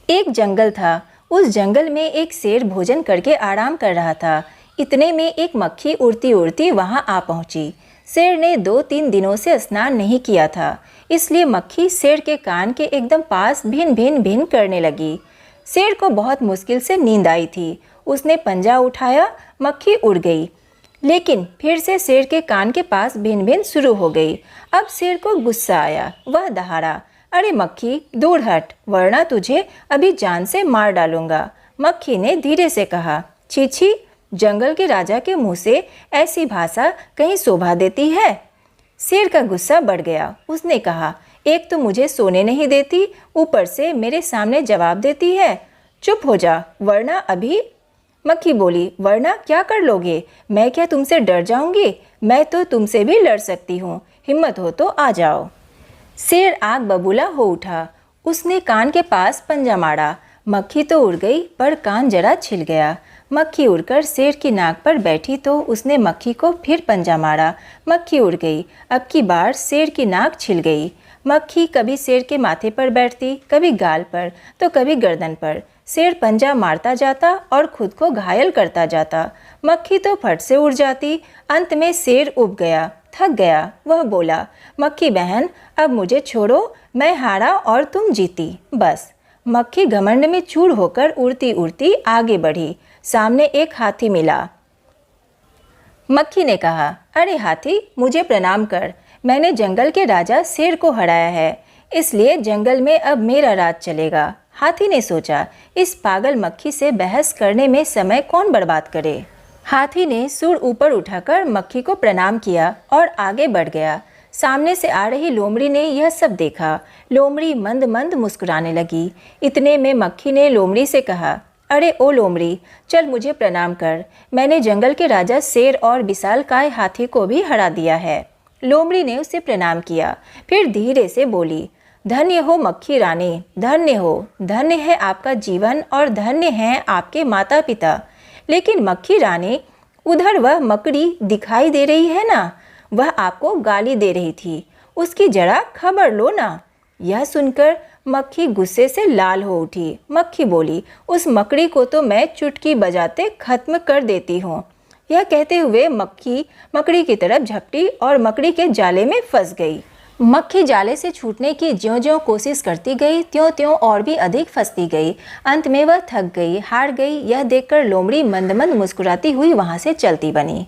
एक जंगल था। उस जंगल में एक शेर भोजन करके आराम कर रहा था। इतने में एक मक्खी उड़ती उड़ती वहां आ पहुंची। शेर ने 2-3 दिनों से स्नान नहीं किया था, इसलिए मक्खी शेर के कान के एकदम पास भिन भिन भिन करने लगी। शेर को बहुत मुश्किल से नींद आई थी। उसने पंजा उठाया, मक्खी उड़ गई, लेकिन फिर से शेर के कान के पास भिन भिन शुरू हो गई। अब शेर को गुस्सा आया। वह दहाड़ा, अरे मक्खी दूर हट, वरना तुझे अभी जान से मार डालूंगा। मक्खी ने धीरे से कहा, छी छी, जंगल के राजा के मुंह से ऐसी भाषा कहीं शोभा देती है। शेर का गुस्सा बढ़ गया। उसने कहा, एक तो मुझे सोने नहीं देती, ऊपर से मेरे सामने जवाब देती है। चुप हो जा, वरना अभी। मक्खी बोली, वरना क्या कर लोगे? मैं क्या तुमसे डर जाऊंगी? मैं तो तुमसे भी लड़ सकती हूँ, हिम्मत हो तो आ जाओ। शेर आग बबूला हो उठा। उसने कान के पास पंजा मारा। मक्खी तो उड़ गई, पर कान जरा छिल गया। मक्खी उड़कर शेर की नाक पर बैठी तो उसने मक्खी को फिर पंजा मारा। मक्खी उड़ गई। अब की बार शेर की नाक छिल गई। मक्खी कभी शेर के माथे पर बैठती, कभी गाल पर, तो कभी गर्दन पर। शेर पंजा मारता जाता और खुद को घायल करता जाता। मक्खी तो फट से उड़ जाती। अंत में शेर उब गया, थक गया। वह बोला, मक्खी बहन, अब मुझे छोड़ो, मैं हारा और तुम जीती, बस। मक्खी घमंड में चूर होकर उड़ती उड़ती आगे बढ़ी। सामने एक हाथी मिला। मक्खी ने कहा, अरे हाथी, मुझे प्रणाम कर। मैंने जंगल के राजा शेर को हराया है, इसलिए जंगल में अब मेरा राज चलेगा। हाथी ने सोचा, इस पागल मक्खी से बहस करने में समय कौन बर्बाद करे। हाथी ने सुर ऊपर उठाकर मक्खी को प्रणाम किया और आगे बढ़ गया। सामने से आ रही लोमड़ी ने यह सब देखा। लोमड़ी मंद मंद मुस्कुराने लगी। इतने में मक्खी ने लोमड़ी से कहा, अरे ओ लोमड़ी, चल मुझे प्रणाम कर। मैंने जंगल के राजा शेर और विशालकाय हाथी को भी हरा दिया है। लोमड़ी ने उसे प्रणाम किया, फिर धीरे से बोली, धन्य हो मक्खी रानी, धन्य हो, धन्य है आपका जीवन और धन्य हैं आपके माता पिता। लेकिन मक्खी रानी, उधर वह मकड़ी दिखाई दे रही है ना, वह आपको गाली दे रही थी, उसकी जरा खबर लो ना। यह सुनकर मक्खी गुस्से से लाल हो उठी। मक्खी बोली, उस मकड़ी को तो मैं चुटकी बजाते खत्म कर देती हूँ। यह कहते हुए मक्खी मकड़ी की तरफ झपटी और मकड़ी के जाले में फंस गई। मक्खी जाले से छूटने की ज्यों-ज्यों कोशिश करती गई, त्यों-त्यों और भी अधिक फंसती गई। अंत में वह थक गई, हार गई। यह देखकर लोमड़ी मंद मंद मुस्कुराती हुई वहां से चलती बनी।